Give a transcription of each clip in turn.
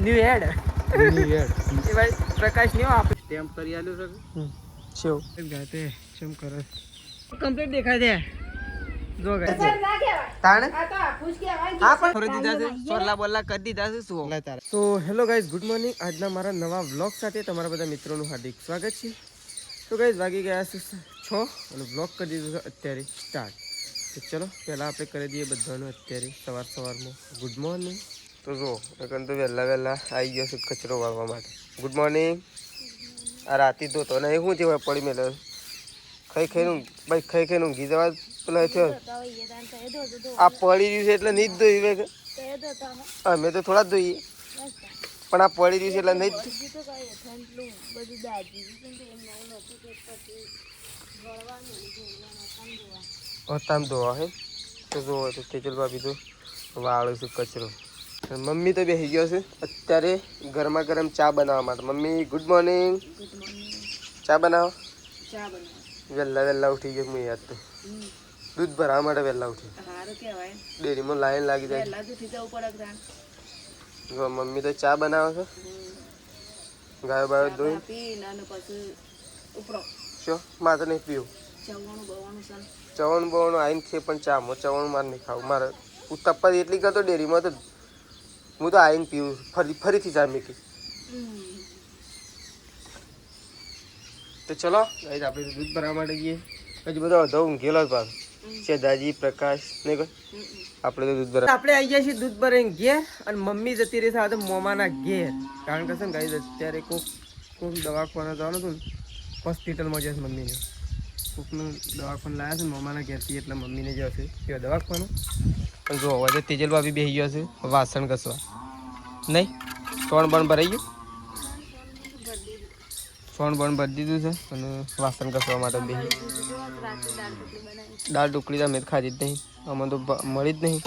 New હેડ એ ભાઈ પ્રકાશ new આપણે stamp કરી આલ્યું છે શો ગાતે ચમ કરે કમ્પ્લીટ દેખાય છે જો ગાય તાણ હા પણ થોડી દીધા છે સોલા બોલા કરી દીધા છે શું તો હેલો ગાઈઝ ગુડ મોર્નિંગ આજના મારા નવા વ્લોગ સાથે તમારા બધા મિત્રોનું હાર્દિક સ્વાગત છે તો ગાઈઝ વાગી ગયા છે 6 અને વ્લોગ કરી દીધો છે અત્યારે સ્ટાર્ટ તો ચલો પહેલાં આપણે કરી દઈએ બધાનું અત્યારે સવારમાં ગુડ મોર્નિંગ તો જો એકન તો વહેલા આવી ગયો છે કચરો વાળવા માટે ગુડ મોર્નિંગ આ રાતી ધોતો ને શું થયું પડી મેલે ખાઈ ઊંઘી જવા પેલા થયો આ પડી રહ્યું છે એટલે નહીં જ ધોઈ અમે તો થોડા જ ધોઈએ પણ આ પડી રહ્યું છે એટલે નહીં જ ધોવા હે તો જોવો તો તેજલ ભાભી તો વાળો છે કચરો મમ્મી તો બેસી ગયો છે અત્યારે ગરમા ગરમ ચા બનાવવા માટે મમ્મી ગુડ મોર્નિંગ ચા બનાવો વહેલા ઉઠી ગયો હું યાદ તો દૂધ ભરાવા માટે વહેલા ઉઠી ડેરીમાં લાઈન લાગી જાય જો મમ્મી તો ચા બનાવે છે ગાયો બાયો દોઈ શું મારે નહીં પીવું ચવણ બવણ આવીને છે પણ ચામાં ચવણ મારે નહીં ખાવું મારે હું તપ્પા એટલી કરતો ડેરીમાં તો હું તો આવીને પીવું ફરીથી ચા મૂકી તો ચલો ગાઈસ આપણે દૂધ ભરવા માટે જઈએ હજી બધો અધો ઊંઘેલો જ પાછો છે દાજી પ્રકાશ નહીં કોઈ આપણે તો દૂધ ભરવા આપણે આવી ગયા છીએ દૂધ ભરાઈને ઘેર અને મમ્મી જતી રહી સાથે મોમાના ઘેર કારણ કે છે ને ગાઈસ અત્યારે કોઈક દવાખાના જવાનું હતું ને હોસ્પિટલમાં જશે મમ્મીને કોઈકનું દવાખાનું લાવ્યા છે મોમાના ઘેરથી એટલે મમ્મીને જશે તે દવાખાનું પણ જો હવે તો તેજલ ભાભી બેસી ગયો છે વાસણ ઘસવા નહીં સોણ બણ ભરાઈ ગયું સોણ બણ ભરી દીધું છે અને વાસણ ઘસવા માટે બેસી દાળ ઢોકળી તો અમે ખાધી જ નહીં આમાં તો મળી જ નહીં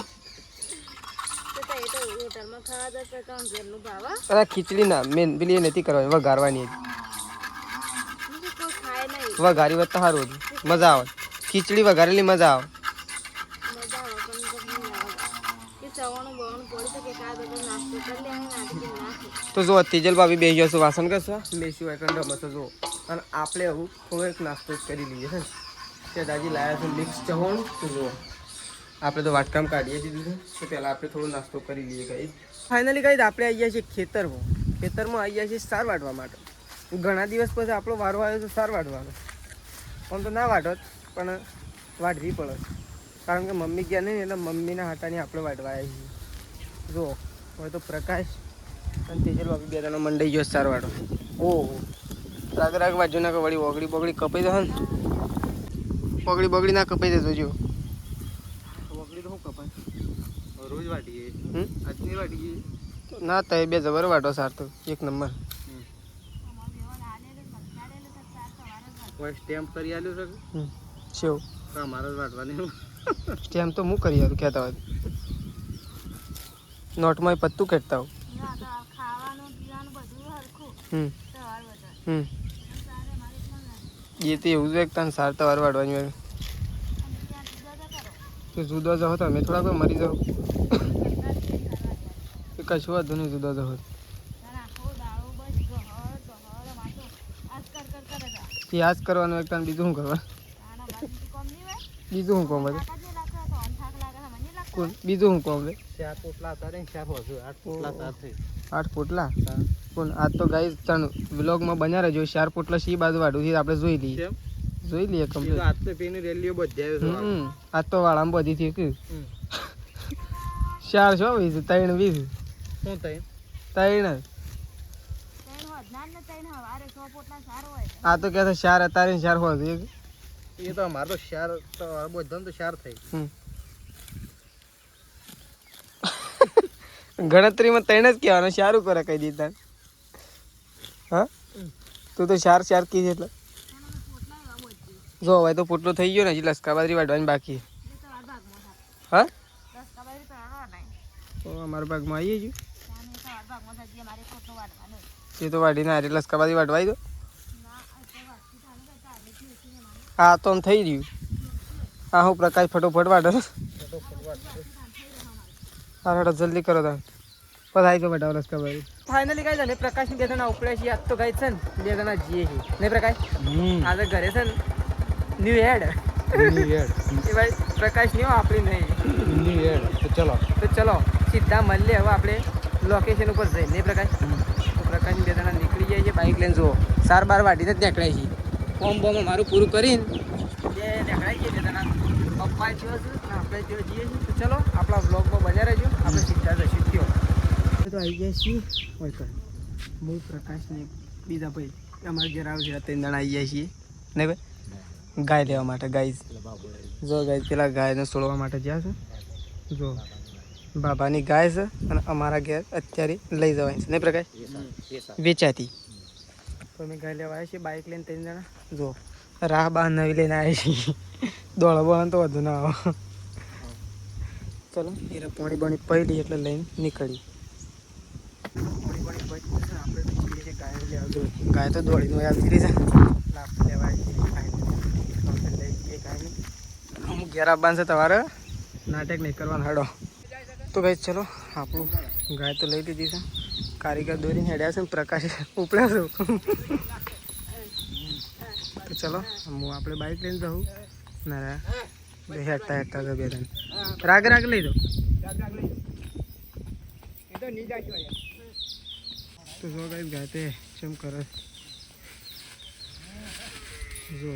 અરે ખીચડી ના મેન પેલી નથી કરવાની વઘારવાની વઘારી વાત તો સારું હતું મજા આવે ખીચડી વઘારેલી મજા આવે તો જો તેજલ ભાભી બેસી ગયો છું વાસણ ઘસવા બેસ્યું એકંડ રમત જો અને આપણે આવું થોડોક નાસ્તો કરી લઈએ છે ને તે દાદી લાવ્યા છે મિક્સ ચવાણું તો જુઓ આપણે તો વાટકામ કાઢીએ દીધું છે તો પહેલાં આપણે થોડો નાસ્તો કરી લઈએ ગાઈ ફાઇનલી ગાઈ આપણે આવી ગયા છીએ ખેતરમાં આવી ગયા છીએ સાર વાટવા માટે ઘણા દિવસ પછી આપણો વારો આવ્યો છે સાર વાટવાનો આમ તો ના વાટો પણ વાટવી પડે કારણ કે મમ્મી ગયા નહીં એટલે મમ્મીના હાટાની આપણે વાટવા આવ્યા છીએ જુઓ હવે તો પ્રકાશ અને તેજલ બાપી બે જણા મંડાઈ ગયો સાર વાટો ઓહો રાગ બાજુ ના વળી ઓગળી બગડી કપાઈ જશે ને બગડી ના કપાઈ જતો જો ઓગળી તો શું કપાય રોજ વાટીએ આજની વાટીએ ના તો બે જબર વાટો સાર તો એક નંબર સ્ટેમ્પ કરી આલ્યું છે શેવ મારે જ વાટવાની સ્ટેમ્પ તો હું કરી આલું કહેતા હોય નોટમાં પત્તું કહેતા હોઉં એ તો એવું જ એક તને સાર તવાર વાળવાની હોય તો જુદો જહો તો અમે થોડા કોઈ મરી જાઓ કશું વાંધો નહીં જુદો જહો યાદ કરવાનું એક તને બીજું શું કરવા બીજું શું કહું બધું બીજું શું કહું 4 પોટલા હતા ને 4 વધુ 8 પોટલા હતા 8 પોટલા કોણ આજ તો ગાઈસ તણ વ્લોગમાં બન્યા રહેજો 4 પોટલા સી બાજુ વાડું છે આપણે જોઈ લઈએ કમ્પ્લીટ આજ તો પેની રેલીઓ બધી આજ તો વાળામાં બધી થી કે 4 છો 20 3 20 શું થાય 3 આ તો કહેતા 4 હતા ને 4 હોય એ તો અમાર તો 4 તો બધન તો 4 થઈ ગણતરીમાં 3 જ કહેવાનો 4 ઉપર કહી દીધા હા તું તો 4 કી એટલે જો હવે તો પોટલો થઈ ગયો ને હજી લસકાબાદરી વાટવાની બાકી હા તો અમારા ભાગમાં આવીએ છીએ એ તો વાટીને આરે લસકાબાદી વાટવાઈ દો હા તો આમ થઈ રહ્યું હા હું પ્રકાશ ફટોફટ વાટો હા જલ્દી કરો તમે પધાઈ તો બટાવ રસ્તા ભાઈ ફાઇનલી ગાઈસ અમે પ્રકાશ ની બે જણા ઉપડ્યા છીએ. આજ તો ગાઈસ છે ને બે જણા જીએ છીએ નહીં પ્રકાશ? આજે ઘરે છે ને ન્યુ હેડ એ ભાઈ પ્રકાશ નહીં આપણી નહીં ન્યુ હેડ. તો ચલો સીધા મળીએ હવે આપણે લોકેશન ઉપર જઈએ નહીં પ્રકાશ? તો પ્રકાશ બે જણા નીકળી જાય છે બાઇક લઈને. જુઓ 4-12 વાટીને જ નીકળાય છે. ફોર્મ બોમ મારું પૂરું કરીને બે નીકળાઈ જઈએ બે જણા. પપ્પા જેવો છે ને આપણે જેવો જઈએ છીએ. તો ચલો આપણા બ્લોગમાં બન્યા રહેજો. આપણે સીધા જશું ત્યો. તો આવી ગયા છીએ હોય હું પ્રકાશ ને બીજા ભાઈ અમારા ઘેર આવશે 3 જણા આવી જાય છીએ નહીં ભાઈ ગાય લેવા માટે. ગાઈઝ જો ગાય પેલા ગાયને છોડવા માટે જ્યાં છે જો બાબાની ગાય છે અને અમારા ઘેર અત્યારે લઈ જવાય છે નહીં પ્રકાશ? વેચાતી તો અમે ગાય લેવા આવ્યા છીએ બાઇક લઈને 3 જણા. જો રાહ બહાર નવી લઈને આવ્યા છીએ. દોડવા તો વધુ ના આવો. ચલો એ પાણી બાણી પડી એટલે લઈને નીકળી. ગાય તો દોડીને આવતી રહી છે. લાભ લેવાય અમુક ઘેર આવવાનું છે તમારે નાટક નહીં કરવાનું હેડો. તો ભાઈ ચલો આપણું ગાય તો લઈ લીધી છે. કારીગર દોરીને હેડ્યા છે ને પ્રકાશ ઉપડ્યા છું. તો ચલો હું આપણે બાઇક લઈને જવું ના હેડતા હેડતા તો બે રાગ લઈ દો. તો જો ગાય ગાય તે ચમ કરે જો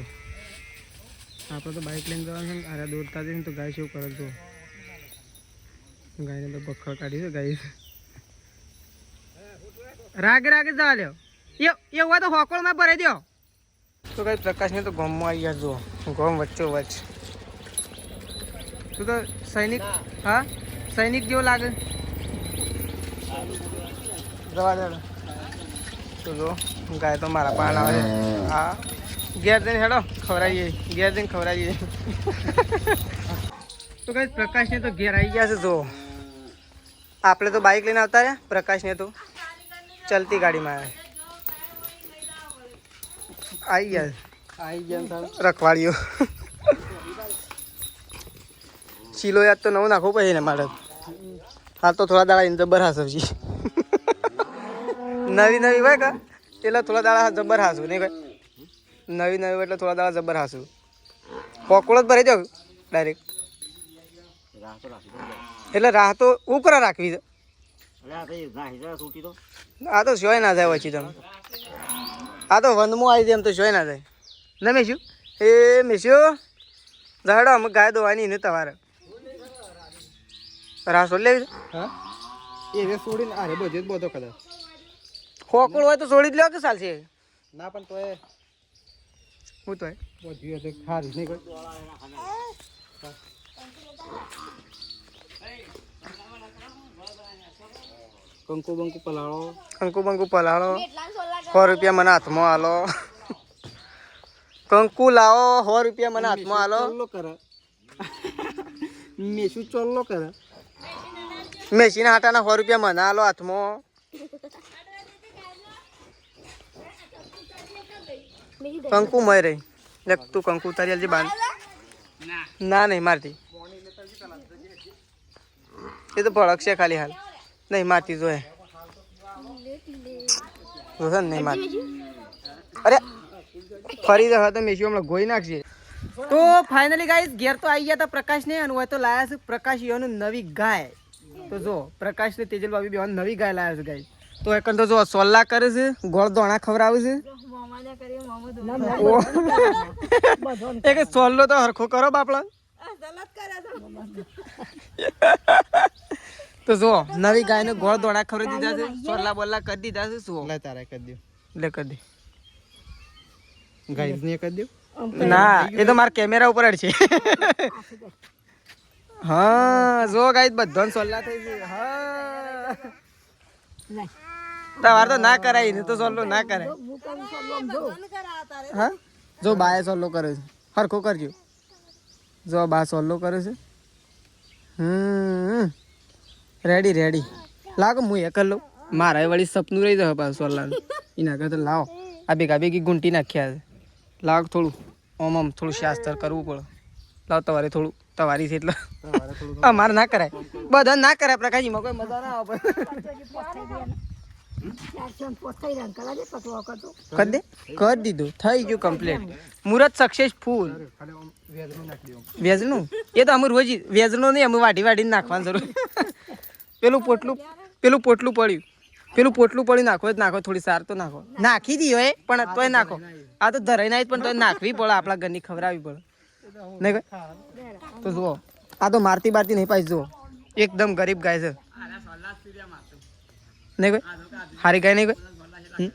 આપણે તો બાઇક લઈને જવાનું છે ને આરા દોડતા જઈને તો ગાય શું કરે જો ગાયને તો બખર કાઢી છે ગાય. રાગે જવા લ્યો એવું તો હોકળમાં ભરાઈ દો. તો ગાય પ્રકાશને તો ગોમમાં આવી ગયા જો ગોમ વચ્ચો વચ્ચ. તું તો સૈનિક હા સૈનિક જેવો લાગે. જવા દે તો જો ગાય તો મારા પાન આવે. હા ઘેર જઈને હેડો ખવડાવીએ ઘેર જઈને ખવડાવીએ. તો કઈ પ્રકાશને તો ઘેર આવી ગયા છે. જો આપણે તો બાઇક લઈને આવતા રહ્યા પ્રકાશને તો ચલતી ગાડીમાં આવી ગયા રખવાડીઓ. ચીલો યાદ તો નવું નાખવું પડે ને મારે. હા તો થોડા દાડા જબર હા સબ્જી નવી હોય કા એટલે થોડા દાડા જબર હાસું નહીં ભાઈ. નવી હોય એટલે થોડા દાડા જબર હાસું. પકોડો જ ભરી દો ડાયરેક્ટ. એટલે રાહ તો ઉપરા રાખવી છે. આ તો જોઈ ના જાય પછી તમે. આ તો વનમાં આવી જાય એમ તો જોઈ ના જાય ને મેશું. એ મેશું ઝાડો અમે ગાય દોવાની ને તમારે રાહ છોડી લેવી છે. હા એ છોડીને અરે બધો જ બધો કદાચ ખોકળ હોય તો છોડી જ લો કે ચાલશે. ના પણ તો હું તો બધું ખારી નહીં કોઈ. કંકુ બંકુ પલાળો 100 રૂપિયા મને હાથમાં હાલો. કંકુ લાવો 100 રૂપિયા મને હાથમાં હાલો. કરે મેસુ ચોલ્લો કરે મેસીના હાટાના 100 રૂપિયા મને હાલો હાથમાં. કંકુ મય રહી લે તું કંકુ ઉતારી આલજે બાન. ના નહીં મારતી એ તો ભડક છે ખાલી હાલ નહીં મારતી જોઈએ નહીં મારતી. અરે ફરી જવા તો મેસી હમણાં ગોઈ નાખશે. તો ફાઇનલી ગાઈસ ઘેર તો આવી ગયા હતા પ્રકાશને અને હોય તો લાયા છે પ્રકાશ ઈઓનું નવી ગાય. તો જો પ્રકાશ ને તેજલ ભાભી બેન નવી ગાય લાયા છે ગાઈસ. તો એકન તો જો સોલ્લા કરે છે ગોળ દોણા ખવડાવે છે. એક સોલ્લો તો હરખો કરો બાપડા. તો જો નવી ગાયને ગોળ દોણા ખવડાવી દીધા છે. સોલ્લા બોલ્લા કરી દીધા છે. શું લે તારે કરી દો લે કરી દે ગાઈસ ને કરી દો. ના એ તો મારા કેમેરા ઉપર છે. હા જો ગાઈસ બધાને સોલ્લા થઈ છે. હા તમારે તો ના કરાય ને તો સોલ્લો ના કરાય. હા જો બાય સોલ્લો કરે છે હરખો કરજો. જો બા સોલ્લો કરે છે. રેડી લાગો હું એ કરી લઉં. મારા વળી સપનું રહી જાય પાછું સોલ્લાનું. એના કરતા લાવો આ ભેગી ગુંટી નાખ્યા છે. લાવ થોડું ઓમ થોડું શાસ્ત્ર કરવું પડે. લાવ તમારે થોડું તમારી છે એટલે અમારે ના કરાય બધા ના કરાય પ્રકાશજીમાં કોઈ મજા ના આવે કરી દીધું થઈ ગયું કમ્પ્લીટ મુહૂર્ત સક્સેસફુલ વેજનું એ તો અમે રોજ વેજનો નહીં અમે વાઢીને નાખવાનું જરૂર પેલું પોટલું પડ્યું નાખો થોડી સાર તો નાખો નાખી દી હોય પણ તોય નાખો આ તો ધરાઈ નાય પણ તોય નાખવી પડે આપણા ઘરની ખવડાવવી પડે નહીં તો જુઓ આ તો મારતી બારતી નહીં પાછી જુઓ એકદમ ગરીબ ગાય છે નહીં કોઈ હારી ગાય નહીં કોઈ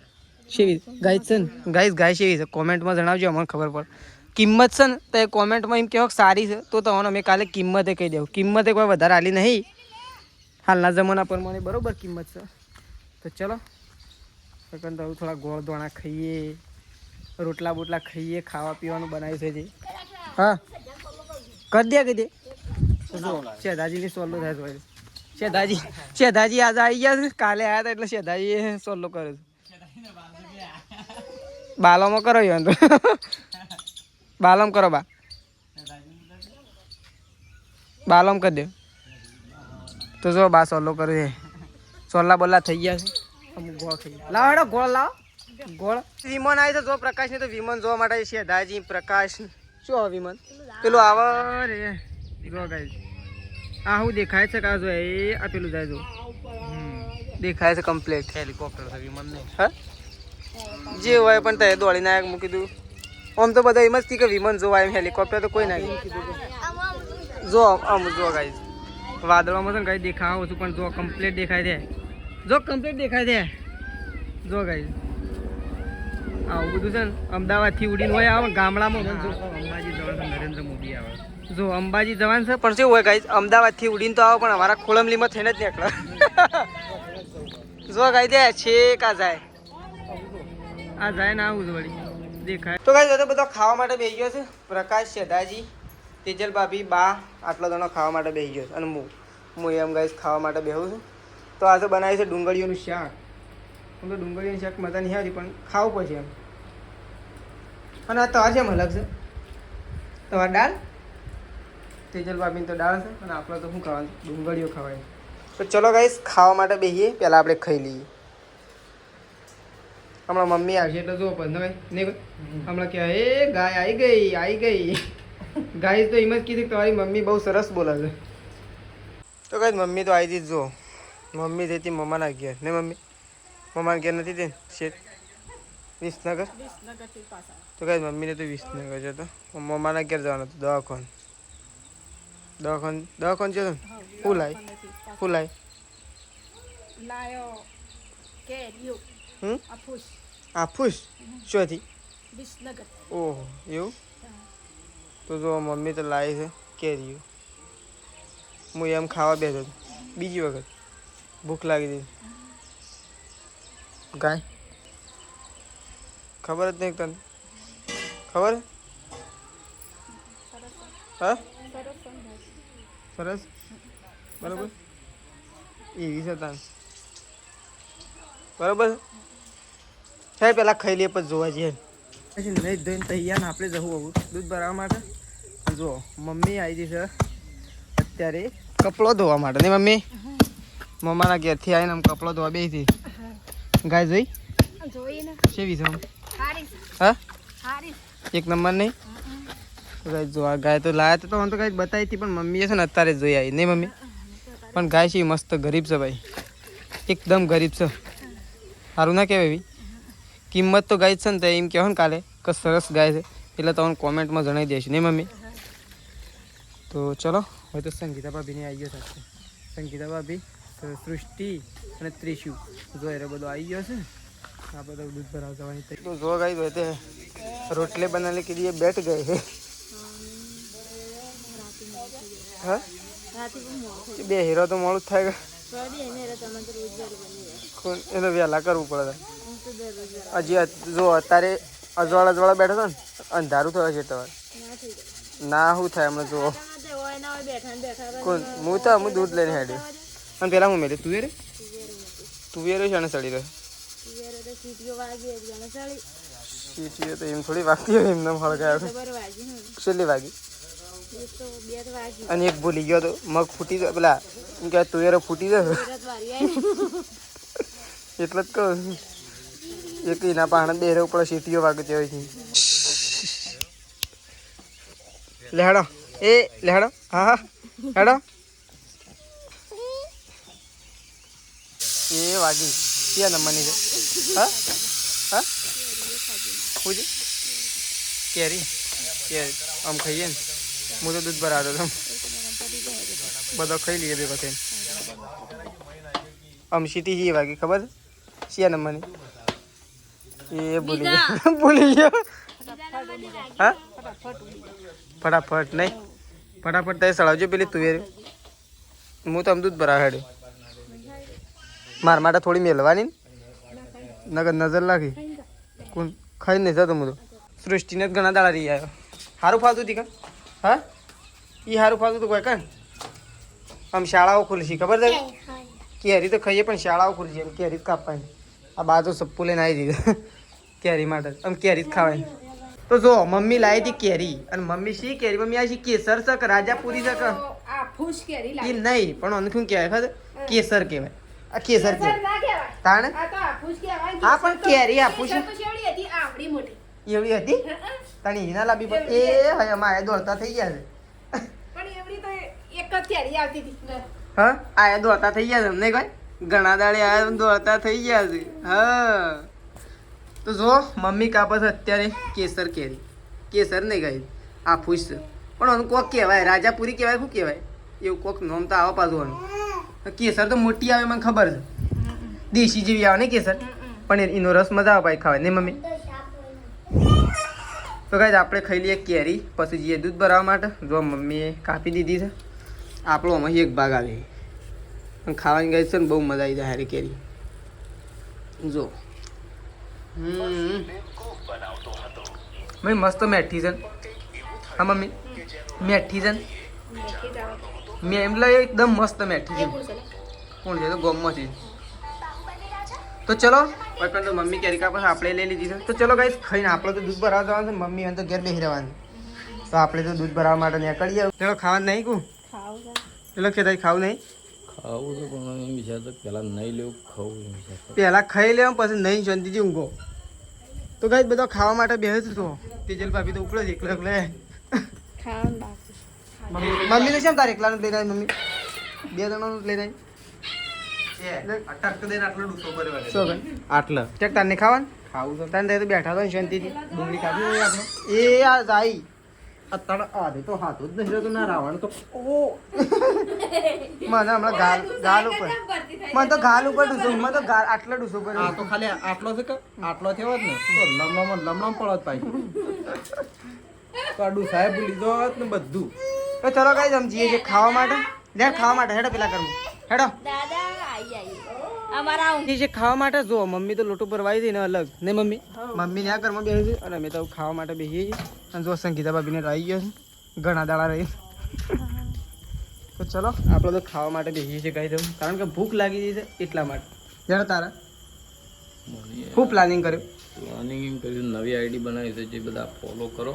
શેવી ગાય છે ને ગાય શેવી છે કોમેન્ટમાં જણાવજો અમને ખબર પડે કિંમત છે ને તો એ કોમેન્ટમાં એમ કહેવો સારી છે તો તમને અમે કાલે કિંમતે કહી દેવું કિંમતે કોઈ વધારે હાલી નહીં હાલના જમાના પ્રમાણે બરોબર કિંમત છે તો ચલો સેકન્ડ તો થોડા ગોળ દોણા ખાઈએ રોટલા બોટલા ખાઈએ ખાવા પીવાનું બનાવ્યું છે જે હા કરી દે જો શેધાજીની સોલ્લો થાય છે શેધાજી આજે આવી ગયા છે કાલે આવ્યા હતા એટલે શેધાજી સોલ્લો કરે છે બાલોમાં કરો યો તો બાલોમ કરો બાલોમ કરી દે તો જો બા સોલ્લો કરે છે સોલ્લા બોલ્લા થઈ ગયા છે અમુક ગોળ ખાઈ લાવો હેડો ગોળ લાવો ગોળ વિમન આવી છે જો પ્રકાશ ને તો વિમન જોવા માટે છે દાજી પ્રકાશ શું આવે વિમન પેલું આવે રે જો ગાઈસ આ હું દેખાય છે કા જો એ આ પેલું જાય જો દેખાય છે કમ્પ્લીટ હેલિકોપ્ટર છે વિમન ને હા જે હોય પણ તે દોડીને આયા મૂકી દઉં આમ તો બધા એમ જ કે વિમન જોવા એમ હેલિકોપ્ટર તો કોઈ ના જો આમ જો ગાઈસ વાદળમાં છે ને ગાઈસ દેખાવ છું પણ જો કમ્પ્લીટ દેખાય છે જો ગાઈસ આવું બધું છે ને અમદાવાદથી ઉડીને હોય આવે ગામડામાં અંબાજી જવાનું નરેન્દ્ર મોદી આવે જો અંબાજી જવાનું છે પણ શું હોય ગાઈસ અમદાવાદથી ઉડીને તો આવે પણ અમારા ખોળમલીમાં થઈને જ નીકળે જો ગાઈ દે છેક આ જાય ના આવું વળી દેખાય તો ગાઈસ બધો ખાવા માટે બેસી ગયો છે પ્રકાશ શેધાજી તેજલ ભાભી બા આટલો જણો ખાવા માટે બેસી ગયો છે અને હું એમ ગાઈસ ખાવા માટે બેહું છું તો આજે બનાવી છે ડુંગળીઓનું શાક હું તો ડુંગળીનું શાક મજા નહીં આવી પણ ખાવું પછી એમ અને આ તમારે જેમ અલગ છે તમારે દાળ તેજલ ભાભીને તો દાળ છે અને આપણે તો શું ખાવાનું ડુંગળીઓ ખવાય તો ચલો ગાઈસ ખાવા માટે બેસીએ પહેલાં આપણે ખાઈ લઈએ હમણાં મમ્મી આવશે એટલે જો પણ ભાઈ નહીં હમણાં કહેવાય એ ગાય આવી ગઈ ગાય તો એમ જ કીધું તમારી મમ્મી બહુ સરસ બોલે છે તો કઈ મમ્મી તો આવી હતી જો મમ્મી જતી મમ્માના ઘેર ને મમ્માના ઘેર નથી તે શેઠ વિસનગર તો કઈ મમ્મીને તો વિસનગર છે તો મમ્માના ઘેર જવાનું હતું દવાખાન છે ને શું લાય આફૂસ શું હતી ઓહો એવું તો જો મમ્મી તો લાવી છે કેરીઓ હું એમ ખાવા બેઠો બીજી વખત ભૂખ લાગી હતી ગાય ખબર જ નહીં તને ખબર હા સરસ બરાબર એવી છે તને બરાબર છે પેલા ખાઈ લઈએ પછી જોવા જઈએ પછી નહીં ધોઈને તૈયાર ને આપણે જવું આવું દૂધ ભરાવવા માટે જો મમ્મી આવી છે અત્યારે કપડો ધોવા માટે નહીં મમ્મી મમ્માના ઘેરથી આવીને આમ કપડો ધોવા બેસી ગાય જોઈ કેવી છે હા એક નંબર નહીં ગાય જો આ ગાય તો લાયા તો હું તો કાંઈ બતાવી હતી પણ મમ્મીએ છે ને અત્યારે જોઈ આવી નહીં મમ્મી પણ ગાય છે મસ્ત ગરીબ છે ભાઈ એકદમ ગરીબ છે સારું ના કહેવાય ભાઈ કિંમત તો ગાય છે ને તો એમ કહેવો ને કાલે કે સરસ ગાય છે એટલે તમને કોમેન્ટમાં જણાવી દઈશું નહીં મમ્મી તો ચલો હવે તો સંગીતા ભાભીને આવી ગયો સાથે સંગીતા ભાભી સૃષ્ટિ અને ત્રિશુ જો એ બધો આવી ગયો છે આ બધો દૂધ ભરાવ જવાની તો જો ગાઈ હોય તે રોટલી બનાને કે लिए बैठ गए हैं હા બે હીરો તો મોડું થાય એને વહેલા કરવું પડે હજી જો અત્યારે અજવાળા બેઠો હતો ને અંધારું થયો છે તમારે ના શું થાય હમણાં જુઓ હું દૂધ લઈને હેડ્યું અને પેલા હું મેળ્યું તુવેરે છે ને સડી રહ્યો સીટીઓ તો એમ થોડી વાગતી હોય એમને હળગાયો છેલ્લી વાગી અને એક ભૂલી ગયો તો મગ ફૂટી જાય પેલા એમ કે તુવેરો ફૂટી જાય એટલે જ કહું એક એના પાણ બેરે ઉપર સીટીઓ વાગે તે હોય છે લેહાડો એ લેહાડો હા હા હેડો એ વાગી ક્યાં નંબરની છે હા હા પૂછ કેરી કેરી આમ ખાઈએ ને હું તો દૂધ ભરાતો હતો બધો ખાઈ લઈએ ભેગો થઈને આમ સીટી જઈએ વાગી ખબર છે ક્યાં નંબરની એ ભૂલી ગયો હા ફટાફટ નહીં ફટાફટ તારે સળાવજો પેલી તુવેર હું તો આમ દૂધ ભરા હેડે મારા માટે થોડી મેળવાની નગર નજર લાગી કોણ ખાઈ નહીં જતો હું તો સૃષ્ટિને જ ઘણા દાડા રહી આવ્યો સારું ફાવતું હતી કા હા એ સારું ફાવતું હતું કોઈ કાન આમ શાળાઓ ખુલશી ખબર છે કેરી તો ખાઈએ પણ શાળાઓ ખુલશી એમ કેરી જ કાપવાની આ બાજુ સપ્પુ લઈને આવી દીધું કેરી માટે આમ કેરી જ ખાવાની તો જો મમ્મી લાવી હતી કેરી અને મમ્મી શી કેરી મમ્મી આ શી કેસર છે કે રાજાપુરી છે કે એ નહીં પણ મને શું કહેવાય ખબર કેસર કહેવાય આ કેસર કહેવાય તાણે હા પણ કેરી આપું છું એવડી હતી તાણી એના લાવી પણ એ હવે અમારે દોડતા થઈ ગયા છે હા આયા દોડતા થઈ ગયા છે અમને કોઈ ઘણા દાડે આયા દોડતા થઈ ગયા છે હા તો જો મમ્મી કાપે છે અત્યારે કેસર કેરી કેસર નહીં ગઈ આ ફૂસ છે પણ આનું કોક કહેવાય રાજાપુરી કહેવાય શું કહેવાય એવું કોક નામ તો આવે પાછું આનું કેસર તો મોટી આવે મને ખબર છે દેશી જેવી આવે ને કેસર પણ એનો રસ મજા આવે ભાઈ ખાવાય નહીં મમ્મી તો ગાઈઝ આપણે ખાઈ લઈએ કેરી પછી જઈએ દૂધ ભરાવવા માટે જો મમ્મીએ કાપી દીધી છે આપણો આમાં એક ભાગ આવે ખાવાની ગઈ છે ને બહુ મજા આવી જાય હારી કેરી જો મમ્મી મસ્ત મેઠી છે હા મમ્મી મેઠી છે મેં એમ લાગે એકદમ મસ્ત મેઠી છે કોણ છે તો ગોમમાં છે તો ચલો તો મમ્મી કેરી કાપે આપણે લઈ લીધી છે તો ચલો ગાઈસ ખાઈને આપણે તો દૂધ ભરાવા જવાનું છે મમ્મી તો ઘેર બેસી રહેવાનું તો આપણે તો દૂધ ભરાવા માટે નીકળીએ ચલો ખાવાનું નહીં કું ચલો ખેતાઈ ખાવું નહીં ખાવું તો પણ એમ વિચાર તો પહેલાં નહીં લેવું ખાવું એમ વિચાર પહેલાં ખાઈ લેવા પછી નહીં શાંતિથી ઊંઘો તો ગાઈસ બધા ખાવા માટે બેસે જ તો તેજલ ભાભી તો ઉપડે જ એકલે એકલે મમ્મી ને કેમ તારે એકલાનું લઈ જાય મમ્મી બે જણાનું લઈ જાય આટલા ચેક તારને ખાવાનું ખાવું તો તારે તો બેઠા તો શાંતિથી ડુંગળી ખાધી હોય આપણે એ આ જાય અત્યારે આધે તો હાથ જ નહીં રહેતો ના રાવણ તો ઓ મને હમણાં ગાલ ઉપર મને તો ગાલ ઉપર ડૂસો મને તો ગાલ આટલો ડૂસો પર આ તો ખાલી આટલો છે કે આટલો થયો જ ને તો લમણમ પડત પાછી તો આ ડૂસાએ ભૂલી દો ને બધું તો ચલો ગાઈસ આમ જઈએ છે ખાવા માટે લે ખાવા માટે હેડો પેલા કરવું હેડો જે ખાવા માટે જો મમ્મી તો લોટો પર વાઈ દઈ ને અલગ નહીં મમ્મી મમ્મી ને આ ઘરમાં બેસી છે અને અમે તો ખાવા માટે બેસીએ છીએ અને જો સંગીતા ભાભીને આવી ગયો છે ઘણા દાડા રહી તો ચલો આપણે તો ખાવા માટે બેસીએ છીએ કહી દઉં કારણ કે ભૂખ લાગી ગઈ છે એટલા માટે જરા તારા શું પ્લાનિંગ કર્યું પ્લાનિંગ એમ કર્યું નવી આઈડી બનાવી છે જે બધા ફોલો કરો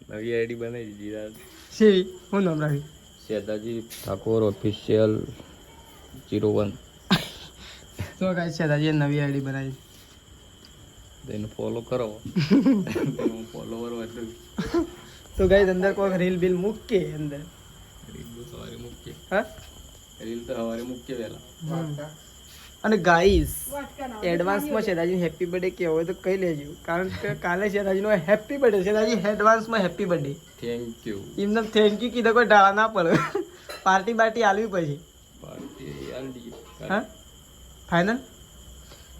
નવી આઈડી બનાવી જીરા શેવી હું નામ રાખી શેતાજી ઠાકોર ઓફિશિયલ 01 તો ગાઈસ શેતાજીએ નવી આઈડી બનાવી તેને ફોલો કરો ફોલોવર વધુ તો ગાઈસ અંદર કોઈ રીલ બિલ મૂકે અંદર રીલ તો સવારે મૂકે હા રીલ તો સવારે મૂકે વેલા અને ગાઈસ એડવાન્સમાં શેતાજી હેપી બર્થડે કહેવો હોય તો કહી લેજો કારણ કે કાલે શેતાજીનો હેપી બર્થડે શેતાજી એડવાન્સમાં હેપી બર્થડે થેન્ક યુ એમને થેન્ક યુ કીધા કોઈ ડાળા ના પડે પાર્ટી બાર્ટી આલવી પછી પાર્ટી આલડી હા ફાઇનલ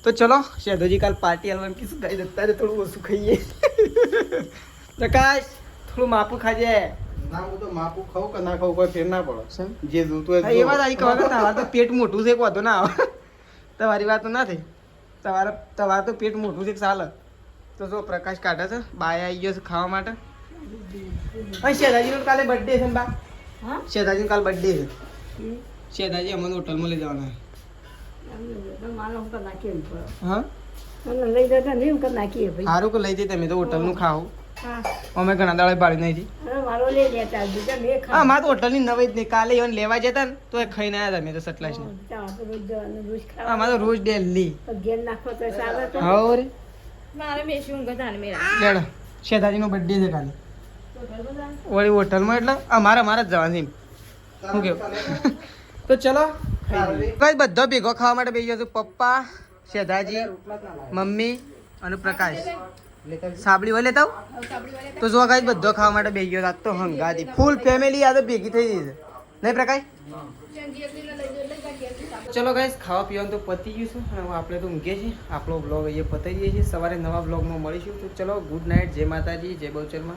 તો ચલો શેતાજી કાલ પાર્ટી આલવાનું કીધું ગાઈસ અત્યારે થોડું ઓછું ખાઈએ પ્રકાશ થોડું માપું ખાજે ના હું તો માપું ખાઉં કે ના ખાઉં કોઈ ફેર ના પડે જે જોતું હોય એ વાત આવી કહો કે તમારે તો પેટ મોટું છે વાંધો ના આવે તમારી વાત તો ના થઈ તમારે તો પેટ મોટું છે ચાલે તો જો પ્રકાશ કાઢે છે બાય આવી ગયો છે ખાવા માટે શેતાજીનો કાલે બર્થડે છે ને બા શેતાજીનો કાલ બર્થડે છે શેતાજી અમને હોટલમાં લઈ જવાના હા સારું કે લઈ જઈ તમે તો હોટલનું ખાઓ અમે ઘણા દાડે પાડી નહીં હતી હા મારે તો હોટલની નવી જ નહીં કાલે ઇવન લેવા જતા ને તો એ ખાઈને આવ્યા હતા મેં તો સટલાશ ને અમારે તો રોજ ડેલી હા રે લેડો શેઠાજીનો બર્થડે છે કાલે વળી હોટલમાં એટલે મારા જ જવાનું છે શું કેવું તો ચલો કઈ બધો ભેગો ખાવા માટે બેસી ગયો છું પપ્પા શેઠાજી મમ્મી અને પ્રકાશ સાબડી હોય લેતા તો જો કઈ બધો ખાવા માટે બેસી ગયો આજ તો હંગાતી ફૂલ ફેમિલી આ તો ભેગી થઈ ગઈ છે નહીં પ્રકાશ ચલો ગાઈસ ખાવા પીવાનું તો પતી ગયું છે અને આપણે તો ઊંઘીએ છીએ આપણો બ્લોગ અહીંયા પતાવી દઈએ છીએ સવારે નવા બ્લોગમાં મળીશું તો ચલો ગુડ નાઇટ જય માતાજી જય બહુચરમાં